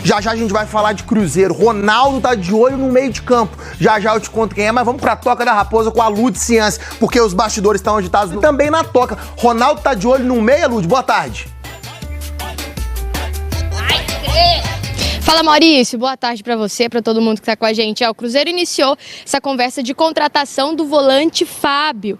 Já já a gente vai falar de Cruzeiro. Ronaldo tá de olho no meio de campo. Já já eu te conto quem é, mas vamos pra Toca da Raposa com a Lud Ciência, porque os bastidores estão agitados também na Toca. Ronaldo tá de olho no meia, Lud. Boa tarde. Fala, Maurício, boa tarde para você, para todo mundo que tá com a gente. O Cruzeiro iniciou essa conversa de contratação do volante Flávio,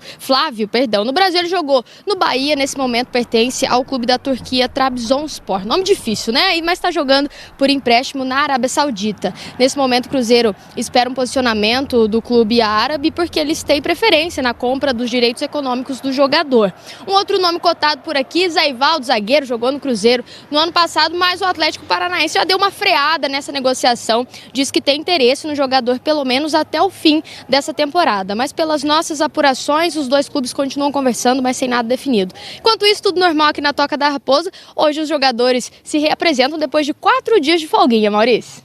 no Brasil ele jogou no Bahia, nesse momento pertence ao clube da Turquia, Trabzonspor, nome difícil, né? Mas está jogando por empréstimo na Arábia Saudita. Nesse momento o Cruzeiro espera um posicionamento do clube árabe, porque eles têm preferência na compra dos direitos econômicos do jogador. Um outro nome cotado por aqui, Zé Ivaldo, zagueiro, jogou no Cruzeiro no ano passado, mas o Atlético Paranaense já deu uma freada nessa negociação, diz que tem interesse no jogador pelo menos até o fim dessa temporada, mas pelas nossas apurações os dois clubes continuam conversando, mas sem nada definido. Enquanto isso, tudo normal aqui na Toca da Raposa. Hoje os jogadores se reapresentam depois de 4 dias de folguinha, Maurício.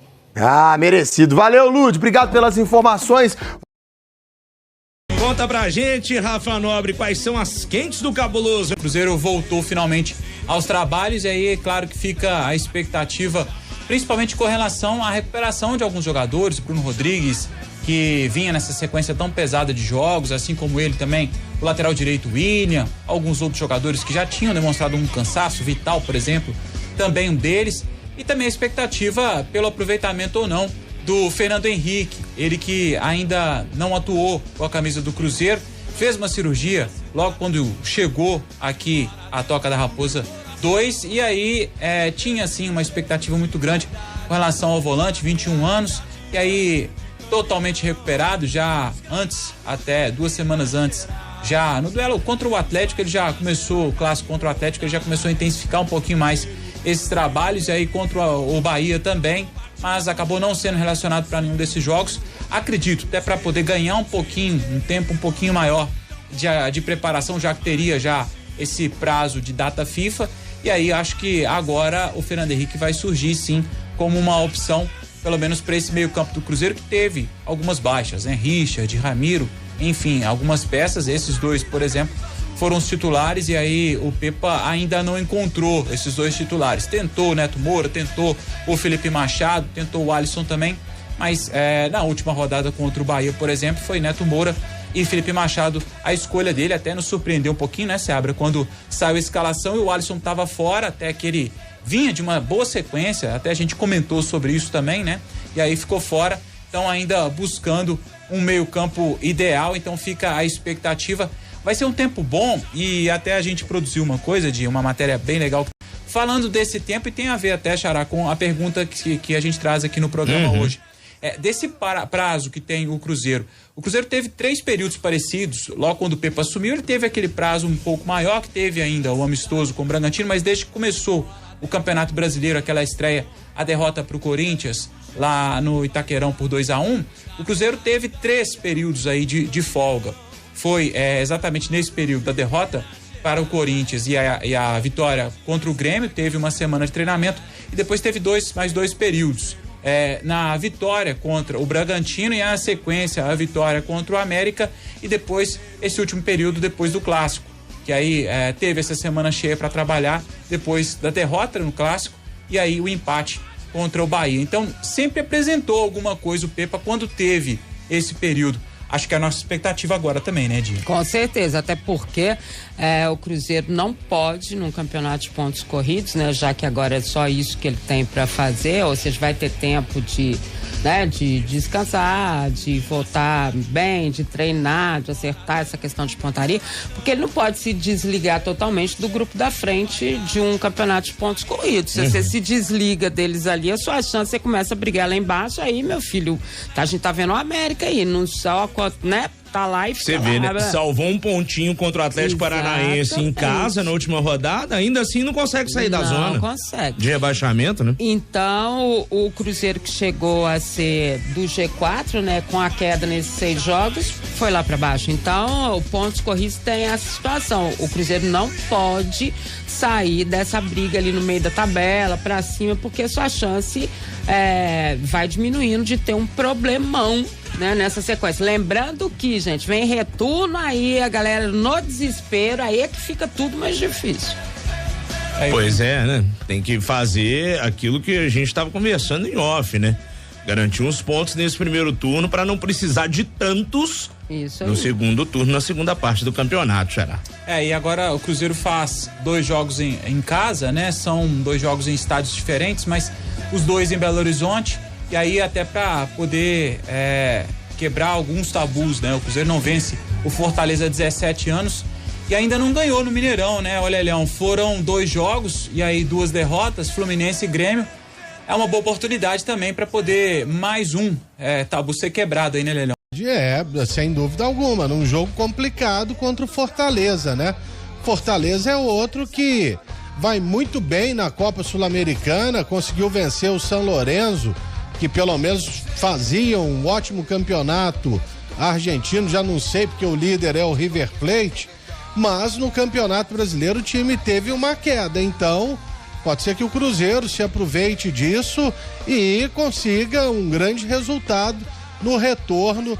Merecido. Valeu, Lud, obrigado pelas informações. Conta pra gente, Rafa Nobre, quais são as quentes do Cabuloso. O Cruzeiro voltou finalmente aos trabalhos e aí é claro que fica a expectativa, principalmente com relação à recuperação de alguns jogadores. Bruno Rodrigues, que vinha nessa sequência tão pesada de jogos, assim como ele também, o lateral direito William, alguns outros jogadores que já tinham demonstrado um cansaço, Vital, por exemplo, também um deles, e também a expectativa pelo aproveitamento ou não do Fernando Henrique, ele que ainda não atuou com a camisa do Cruzeiro, fez uma cirurgia logo quando chegou aqui à Toca da Raposa 2, e aí tinha assim uma expectativa muito grande com relação ao volante, 21 anos, e aí totalmente recuperado, já antes, até 2 semanas antes, já no duelo contra o Atlético, ele já começou, o clássico contra o Atlético, ele já começou a intensificar um pouquinho mais esses trabalhos, e aí contra o Bahia também, mas acabou não sendo relacionado para nenhum desses jogos. Acredito, até para poder ganhar um pouquinho, um tempo um pouquinho maior de preparação, já que teria já esse prazo de data FIFA. E aí acho que agora o Fernando Henrique vai surgir sim como uma opção, pelo menos para esse meio campo do Cruzeiro, que teve algumas baixas, né? Richard, Ramiro, enfim, algumas peças. Esses dois, por exemplo, foram os titulares, e aí o Pepa ainda não encontrou esses dois titulares. Tentou o Neto Moura, tentou o Felipe Machado, tentou o Alisson também, mas na última rodada contra o Bahia, por exemplo, foi Neto Moura e Felipe Machado a escolha dele. Até nos surpreendeu um pouquinho, né, Seabra, quando saiu a escalação e o Alisson estava fora, até que ele vinha de uma boa sequência, até a gente comentou sobre isso também, né, e aí ficou fora. Então ainda buscando um meio campo ideal, então fica a expectativa. Vai ser um tempo bom, e até a gente produziu uma matéria bem legal falando desse tempo, e tem a ver até, Xará, com a pergunta que a gente traz aqui no programa hoje. Desse prazo que tem o Cruzeiro. O Cruzeiro teve 3 períodos parecidos. Logo quando o Pepa assumiu, ele teve aquele prazo um pouco maior, que teve ainda o amistoso com o Bragantino, mas desde que começou o Campeonato Brasileiro, aquela estreia, a derrota para o Corinthians, lá no Itaquerão por 2-1, o Cruzeiro teve 3 períodos aí de folga. Foi exatamente nesse período da derrota para o Corinthians e a vitória contra o Grêmio, teve uma semana de treinamento, e depois teve mais 2 períodos. Na vitória contra o Bragantino, e na sequência a vitória contra o América, e depois esse último período depois do Clássico, que aí teve essa semana cheia para trabalhar depois da derrota no Clássico, e aí o empate contra o Bahia. Então sempre apresentou alguma coisa o Pepa quando teve esse período. Acho que é a nossa expectativa agora também, né, Dinho? Com certeza, até porque o Cruzeiro não pode, num campeonato de pontos corridos, né, já que agora é só isso que ele tem para fazer, ou seja, vai ter tempo de descansar, de voltar bem, de treinar, de acertar essa questão de pontaria, porque ele não pode se desligar totalmente do grupo da frente de um campeonato de pontos corridos. Se você se desliga deles ali, a sua chance, você começa a brigar lá embaixo, aí, meu filho, a gente tá vendo o América aí, não só, né? Tá lá e você vê, né? Salvou um pontinho contra o Atlético Paranaense em casa na última rodada, ainda assim não consegue sair da zona. Não consegue. De rebaixamento, né? Então, o Cruzeiro, que chegou a ser do G4, né, com a queda nesses 6 jogos, foi lá pra baixo. Então, o pontos corridos tem essa situação. O Cruzeiro não pode sair dessa briga ali no meio da tabela, pra cima, porque sua chance vai diminuindo de ter um problemão, né, nessa sequência. Lembrando que, gente, vem retorno, aí a galera no desespero, aí é que fica tudo mais difícil. Pois é, né? Tem que fazer aquilo que a gente estava conversando em off, né? Garantir uns pontos nesse primeiro turno para não precisar de tantos no segundo turno, na segunda parte do campeonato, Xará. E agora o Cruzeiro faz 2 jogos em casa, né? São 2 jogos em estádios diferentes, mas os 2 em Belo Horizonte, e aí até para poder quebrar alguns tabus, né? O Cruzeiro não vence o Fortaleza há 17 anos e ainda não ganhou no Mineirão, né? Olha, Leão, foram 2 jogos e aí 2 derrotas, Fluminense e Grêmio. É uma boa oportunidade também para poder mais um tabu ser quebrado aí, né, Leão? Sem dúvida alguma, num jogo complicado contra o Fortaleza, né? Fortaleza é outro que vai muito bem na Copa Sul-Americana, conseguiu vencer o São Lourenço, que pelo menos fazia um ótimo campeonato argentino, já não sei porque o líder é o River Plate, mas no Campeonato Brasileiro o time teve uma queda, então pode ser que o Cruzeiro se aproveite disso e consiga um grande resultado no retorno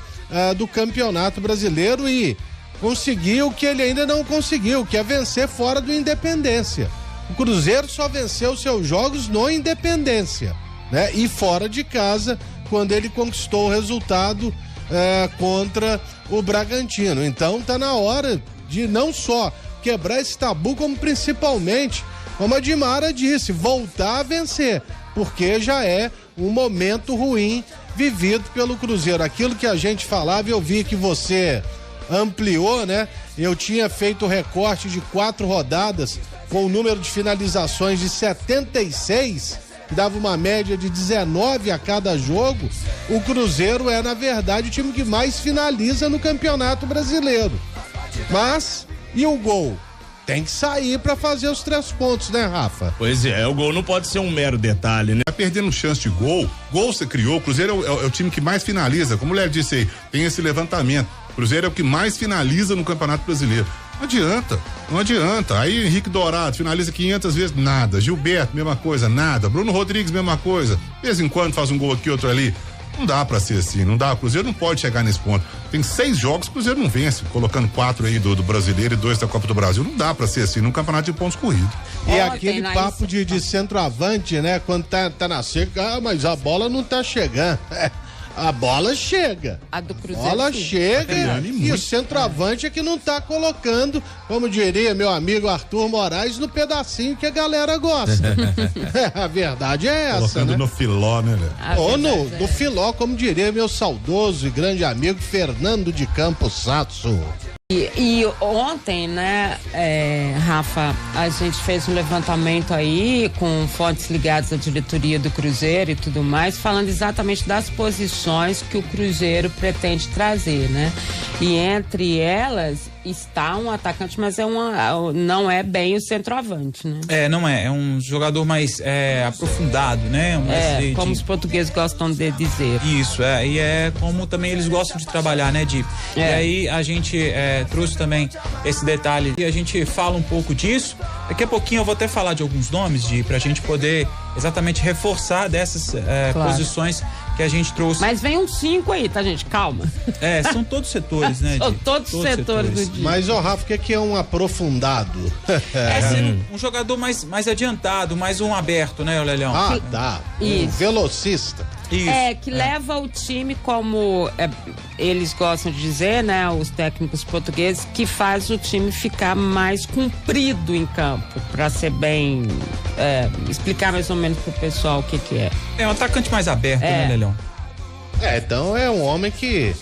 do Campeonato Brasileiro e conseguir o que ele ainda não conseguiu, que é vencer fora do Independência. O Cruzeiro só venceu seus jogos no Independência, né? E fora de casa, quando ele conquistou o resultado contra o Bragantino. Então tá na hora de não só quebrar esse tabu, como principalmente, como a Dimara disse, voltar a vencer, porque já é um momento ruim vivido pelo Cruzeiro. Aquilo que a gente falava, eu vi que você ampliou, né? Eu tinha feito o recorte de 4 rodadas com o número de finalizações de 76, que dava uma média de 19 a cada jogo. O Cruzeiro é, na verdade, o time que mais finaliza no Campeonato Brasileiro. Mas, e o gol? Tem que sair pra fazer os 3 pontos, né, Rafa? Pois é, o gol não pode ser um mero detalhe, né? Tá perdendo chance de gol você criou, o Cruzeiro é o time que mais finaliza, como o Léo disse aí, tem esse levantamento, o Cruzeiro é o que mais finaliza no Campeonato Brasileiro. Não adianta, aí Henrique Dourado finaliza 500 vezes, nada, Gilberto, mesma coisa, nada, Bruno Rodrigues, mesma coisa, de vez em quando faz um gol aqui, outro ali. Não dá pra ser assim, não dá. O Cruzeiro não pode chegar nesse ponto. Tem 6 jogos, o Cruzeiro não vence, colocando 4 aí do Brasileiro e 2 da Copa do Brasil. Não dá pra ser assim, num campeonato de pontos corridos. E aquele papo de centroavante, né? Quando tá na seca, mas a bola não tá chegando. A bola chega. A do Cruzeiro. A bola sim. chega e o centroavante é que não tá colocando, como diria meu amigo Arthur Moraes, no pedacinho que a galera gosta. A verdade é essa, colocando, né? no filó, né, Léo? Ou no filó, como diria meu saudoso e grande amigo Fernando de Campos Satsu. E ontem, né, Rafa, a gente fez um levantamento aí com fontes ligadas à diretoria do Cruzeiro e tudo mais, falando exatamente das posições que o Cruzeiro pretende trazer, né? E entre elas está um atacante, mas não é bem o centroavante, né? Não é um jogador mais aprofundado, né? Como os portugueses gostam de dizer. Isso, e é como também eles gostam de trabalhar, né, Di? E aí a gente trouxe também esse detalhe e a gente fala um pouco disso. Daqui a pouquinho eu vou até falar de alguns nomes, Di, pra gente poder exatamente reforçar dessas posições que a gente trouxe. Mas vem uns 5 aí, tá, gente? Calma. São todos setores, né? São todos os setores do dia. Mas, Rafa, o que é um aprofundado? Ser um jogador mais adiantado, mais um aberto, né, Lelhão? Tá. Um velocista. Isso. Que leva o time, como eles gostam de dizer, né, os técnicos portugueses, que faz o time ficar mais comprido em campo, pra ser bem, explicar mais ou menos pro pessoal o que é. É um atacante mais aberto, né, Lelhão? Então é um homem que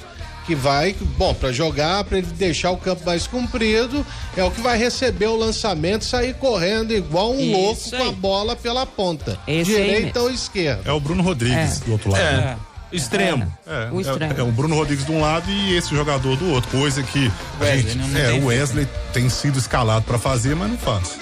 vai, pra jogar, pra ele deixar o campo mais comprido, é o que vai receber o lançamento, sair correndo igual um louco com a bola pela ponta, direita ou esquerda. É o Bruno Rodrigues do outro lado. Né? Extremo. O extremo. É o Bruno Rodrigues de um lado e esse jogador do outro, coisa que o Wesley tem sido escalado pra fazer, mas não faz.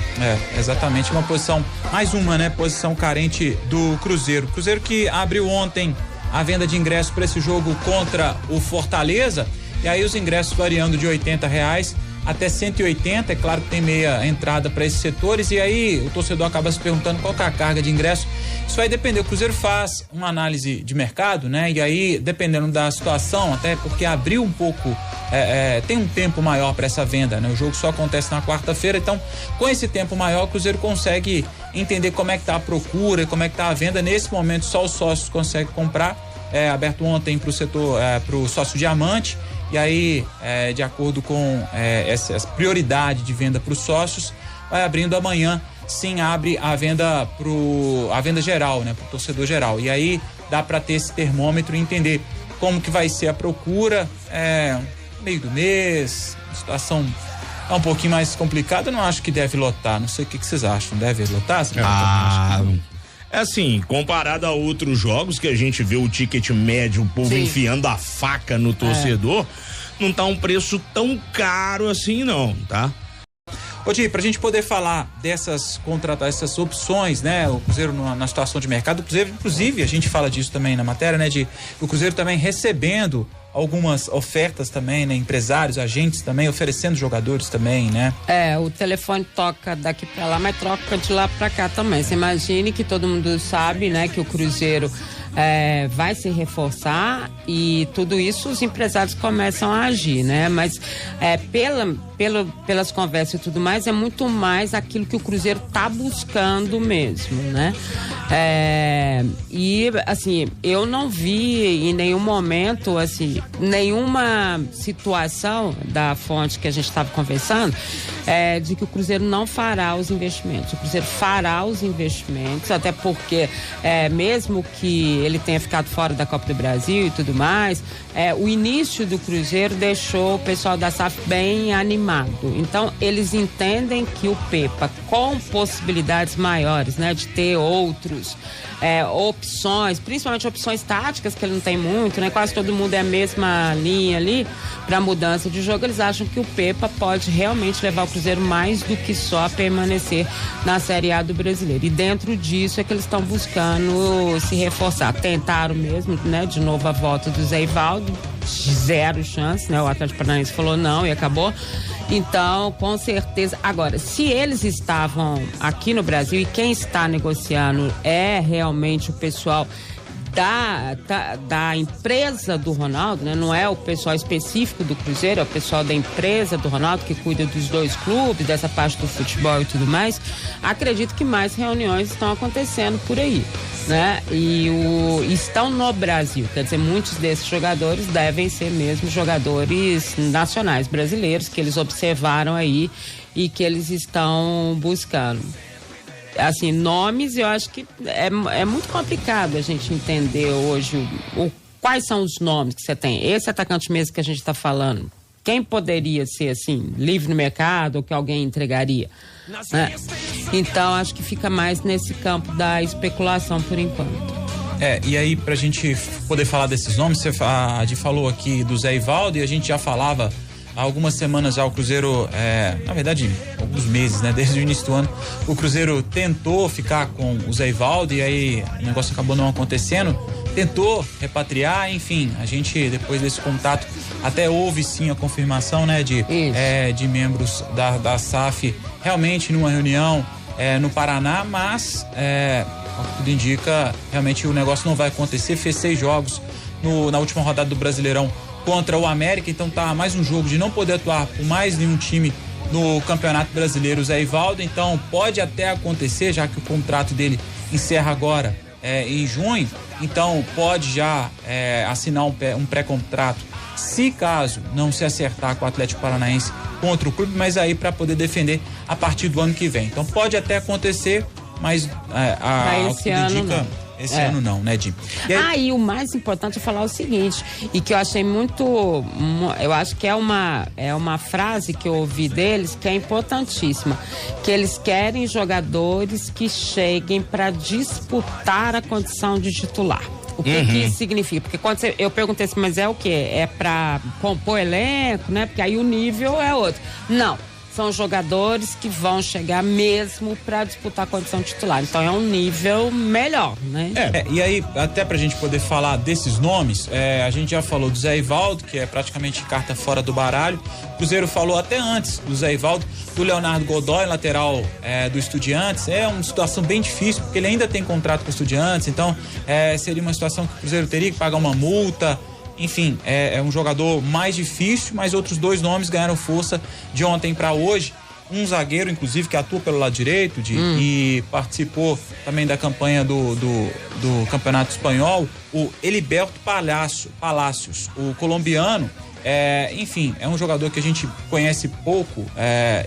Exatamente, uma posição, mais uma, né, posição carente do Cruzeiro. Cruzeiro que abriu ontem a venda de ingressos para esse jogo contra o Fortaleza, e aí os ingressos variando de R$80 até 180, é claro que tem meia entrada para esses setores, e aí o torcedor acaba se perguntando qual que é a carga de ingresso, Isso vai depender. O Cruzeiro faz uma análise de mercado, né? E aí, dependendo da situação, até porque abriu um pouco, tem um tempo maior para essa venda, né? O jogo só acontece na quarta-feira, então, com esse tempo maior, o Cruzeiro consegue entender como é que tá a procura, como é que tá a venda. Nesse momento, só os sócios conseguem comprar. Aberto ontem para o setor, para o sócio diamante. E aí, de acordo com essa prioridade de venda para os sócios, vai abrindo amanhã. Sim, abre a venda geral, né, pro torcedor geral. E aí dá para ter esse termômetro e entender como que vai ser a procura, meio do mês, a situação é um pouquinho mais complicada. Eu não acho que deve lotar, não sei o que vocês acham, deve lotar? Assim, comparado a outros jogos que a gente vê o ticket médio, o povo enfiando a faca no torcedor, não tá um preço tão caro assim não, tá? Ô Di, pra gente poder falar dessas essas opções, né? O Cruzeiro na situação de mercado, o Cruzeiro, inclusive, a gente fala disso também na matéria, né? O Cruzeiro também recebendo algumas ofertas também, né? Empresários, agentes também, oferecendo jogadores também, né? O telefone toca daqui pra lá, mas troca de lá pra cá também. Você imagine que todo mundo sabe, né? Que o Cruzeiro vai se reforçar e tudo isso os empresários começam a agir, né? Mas pelas conversas e tudo mais, é muito mais aquilo que o Cruzeiro tá buscando mesmo, né? E assim, eu não vi em nenhum momento, assim, nenhuma situação da fonte que a gente estava conversando, de que o Cruzeiro não fará os investimentos. O Cruzeiro fará os investimentos, até porque mesmo que ele tenha ficado fora da Copa do Brasil e tudo mais, o início do Cruzeiro deixou o pessoal da SAF bem animado. Então, eles entendem que o Pepa, com possibilidades maiores, né, de ter outros opções, principalmente opções táticas, que ele não tem muito, né? Quase todo mundo é a mesma linha ali para mudança de jogo. Eles acham que o Pepa pode realmente levar o Cruzeiro mais do que só a permanecer na Série A do Brasileiro. E dentro disso é que eles estão buscando se reforçar. Tentaram mesmo, né? De novo a volta do Zé Ivaldo, zero chance, né? O Atlético Paranaense falou não e acabou. Então, com certeza. Agora, se eles estavam aqui no Brasil e quem está negociando é realmente o pessoal da empresa do Ronaldo, né? Não é o pessoal específico do Cruzeiro, é o pessoal da empresa do Ronaldo que cuida dos dois clubes, dessa parte do futebol e tudo mais. Acredito que mais reuniões estão acontecendo por aí, né? E estão no Brasil, quer dizer, muitos desses jogadores devem ser mesmo jogadores nacionais brasileiros que eles observaram aí e que eles estão buscando. Assim, nomes, eu acho que é muito complicado a gente entender hoje quais são os nomes que você tem. Esse atacante mesmo que a gente está falando, quem poderia ser assim, livre no mercado ou que alguém entregaria? Né? Então, acho que fica mais nesse campo da especulação por enquanto. E aí, pra gente poder falar desses nomes, a Di falou aqui do Zé Ivaldo e a gente já falava há algumas semanas já. O Cruzeiro, na verdade, alguns meses, né? Desde o início do ano, o Cruzeiro tentou ficar com o Zé Ivaldo e aí o negócio acabou não acontecendo. Tentou repatriar, enfim, a gente, depois desse contato, até houve sim a confirmação, né? De membros da SAF realmente numa reunião no Paraná, mas tudo indica, realmente o negócio não vai acontecer. Fez 6 jogos na última rodada do Brasileirão contra o América, então tá mais um jogo de não poder atuar por mais nenhum time no Campeonato Brasileiro, Zé Ivaldo. Então pode até acontecer, já que o contrato dele encerra agora em junho, então pode já assinar um pré-contrato, se caso não se acertar com o Atlético Paranaense contra o clube, mas aí para poder defender a partir do ano que vem. Então pode até acontecer, mas esse ano indica, não. Esse ano não, né, Di? E o mais importante é falar o seguinte, e que eu achei eu acho que é uma frase que eu ouvi deles que é importantíssima, que eles querem jogadores que cheguem para disputar a condição de titular. O que que isso significa? Porque quando eu perguntei assim, mas é o quê? É para compor elenco, né? Porque aí o nível é outro. Não. são jogadores que vão chegar mesmo para disputar a condição titular. Então é um nível melhor, né? E aí, até pra gente poder falar desses nomes, a gente já falou do Zé Ivaldo, que é praticamente carta fora do baralho. O Cruzeiro falou até antes do Zé Ivaldo, do Leonardo Godoy, lateral do Estudiantes. É uma situação bem difícil, porque ele ainda tem contrato com o Estudiantes, então seria uma situação que o Cruzeiro teria que pagar uma multa. Enfim, é um jogador mais difícil, mas outros dois nomes ganharam força de ontem para hoje. Um zagueiro, inclusive, que atua pelo lado direito e participou também da campanha do Campeonato Espanhol, o Eliberto Palacios, o colombiano. Enfim, é um jogador que a gente conhece pouco,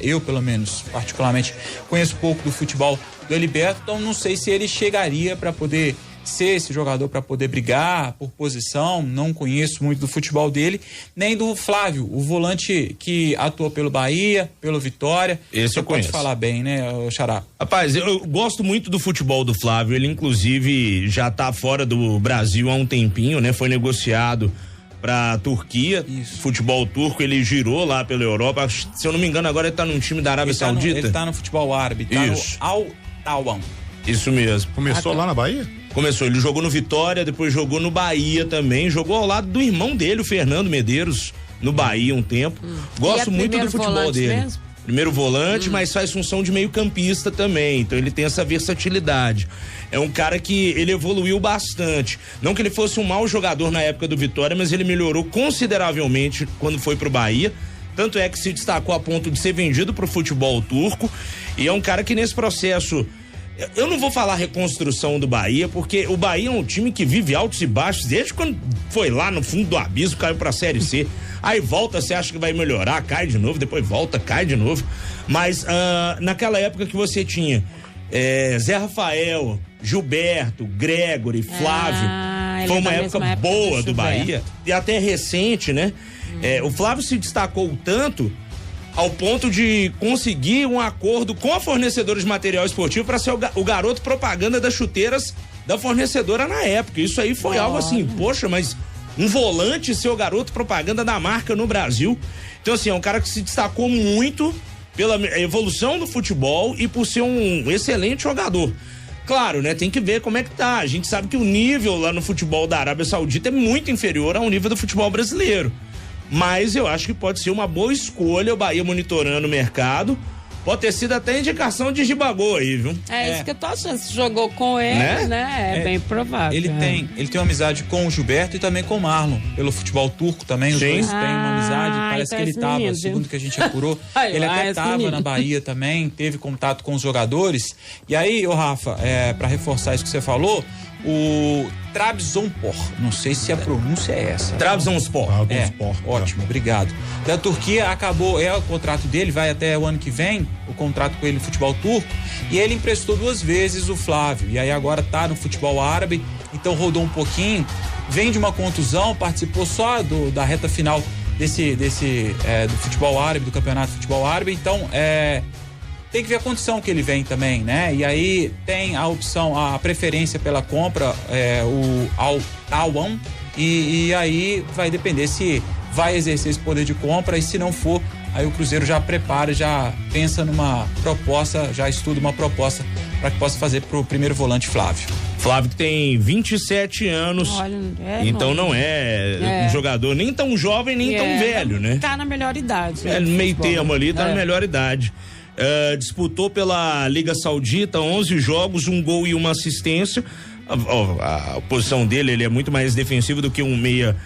eu pelo menos particularmente conheço pouco do futebol do Eliberto, então não sei se ele chegaria para poder ser esse jogador, para poder brigar por posição. Não conheço muito do futebol dele, nem do Flávio, o volante que atua pelo Bahia, pelo Vitória. Esse eu conheço. Pode falar bem, né, Xará? Rapaz, eu gosto muito do futebol do Flávio. Ele inclusive já tá fora do Brasil há um tempinho, né? Foi negociado pra Turquia. Isso. Futebol turco, ele girou lá pela Europa. Se eu não me engano, agora ele tá num time da Arábia Saudita. Ele tá no futebol árabe, tá no Al-Tawan. Isso mesmo. Começou lá na Bahia? Começou, ele jogou no Vitória, depois jogou no Bahia também, jogou ao lado do irmão dele, o Fernando Medeiros, no Bahia um tempo. Gosto muito do futebol dele. Mesmo? Primeiro volante, mas faz função de meio campista também, então ele tem essa versatilidade. É um cara que ele evoluiu bastante. Não que ele fosse um mau jogador na época do Vitória, mas ele melhorou consideravelmente quando foi pro Bahia. Tanto é que se destacou a ponto de ser vendido pro futebol turco. E é um cara que nesse processo... Eu não vou falar reconstrução do Bahia, porque o Bahia é um time que vive altos e baixos desde quando foi lá no fundo do abismo, caiu pra Série C. Aí volta, você acha que vai melhorar, cai de novo, depois volta, cai de novo. Mas naquela época que você tinha Zé Rafael, Gilberto, Gregory, Flávio, foi uma época boa do Bahia, e até recente, né? O Flávio se destacou tanto ao ponto de conseguir um acordo com a fornecedora de material esportivo para ser o garoto propaganda das chuteiras da fornecedora na época. Isso aí foi algo assim, poxa, mas um volante ser o garoto propaganda da marca no Brasil. Então, assim, é um cara que se destacou muito pela evolução do futebol e por ser um excelente jogador. Claro, né? Tem que ver como é que tá. A gente sabe que o nível lá no futebol da Arábia Saudita é muito inferior ao nível do futebol brasileiro. Mas eu acho que pode ser uma boa escolha o Bahia monitorando o mercado. Pode ter sido até indicação de Gibagô aí, viu? Isso que eu tô achando. Se jogou com ele, né? É bem provável. Ele tem uma amizade com o Gilberto e também com o Marlon, pelo futebol turco também. Os dois têm uma amizade. Parece que ele tava, segundo que a gente apurou, ele até tava na Bahia também, teve contato com os jogadores. E aí, Rafa, pra reforçar isso que você falou, o Trabzonspor, não sei se a pronúncia é essa. Trabzonspor. Ótimo, obrigado. Da Turquia acabou, o contrato dele, vai até o ano que vem, o contrato com ele no futebol turco, e ele emprestou 2 vezes o Flávio, e aí agora tá no futebol árabe, então rodou um pouquinho, vem de uma contusão, participou só da reta final do futebol árabe, do campeonato de futebol árabe, então tem que ver a condição que ele vem também, né? E aí tem a opção, a preferência pela compra, o Al-Tawan, e aí vai depender se vai exercer esse poder de compra, e se não for, aí o Cruzeiro já prepara, já pensa numa proposta, já estuda uma proposta para que possa fazer pro primeiro volante Flávio. Flávio que tem 27 anos, então não é um jogador nem tão jovem, nem tão velho, né? Tá na melhor idade. No meio termo ali, tá na melhor idade. Disputou pela Liga Saudita 11 jogos, 1 gol e 1 assistência. A posição dele, ele é muito mais defensivo do que um meia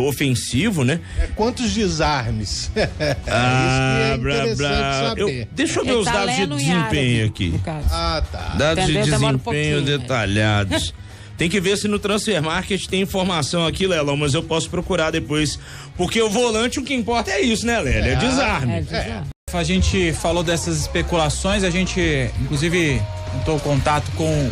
ofensivo, né? Quantos desarmes? Isso que é interessante saber. Deixa eu ver os dados de desempenho aqui. Tá. Dados de desempenho detalhados. Tem que ver se no Transfer Market tem informação aqui, Lelão, mas eu posso procurar depois. Porque o volante, o que importa é isso, né, Lélia? É desarme. A gente falou dessas especulações, a gente inclusive entrou em contato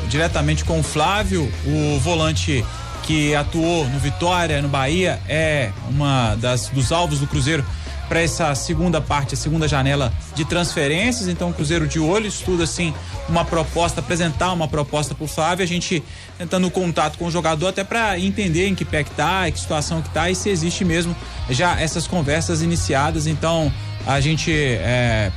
diretamente com o Flávio, o volante que atuou no Vitória, no Bahia, é uma dos alvos do Cruzeiro para essa segunda parte, a segunda janela de transferências. Então o Cruzeiro de olho estuda assim apresentar uma proposta pro Flávio, a gente tentando contato com o jogador até para entender em que pé que tá, em que situação que tá e se existe mesmo já essas conversas iniciadas. Então a gente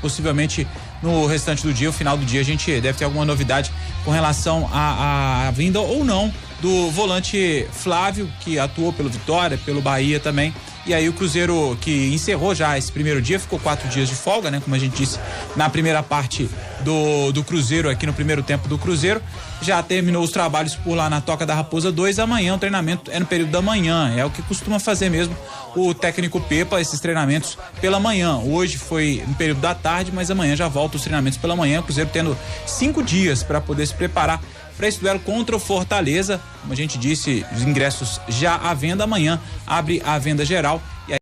possivelmente no restante do dia, o final do dia, a gente deve ter alguma novidade com relação à vinda ou não do volante Flávio, que atuou pelo Vitória, pelo Bahia também. E aí o Cruzeiro, que encerrou já esse primeiro dia, ficou 4 dias de folga, né? Como a gente disse na primeira parte do Cruzeiro, aqui no primeiro tempo do Cruzeiro, já terminou os trabalhos por lá na Toca da Raposa 2. Amanhã o treinamento é no período da manhã, é o que costuma fazer mesmo o técnico Pepa, esses treinamentos pela manhã. Hoje foi no período da tarde, mas amanhã já volta os treinamentos pela manhã. O Cruzeiro tendo 5 dias para poder se preparar para esse duelo contra o Fortaleza. Como a gente disse, os ingressos já à venda. Amanhã abre a venda geral. E aí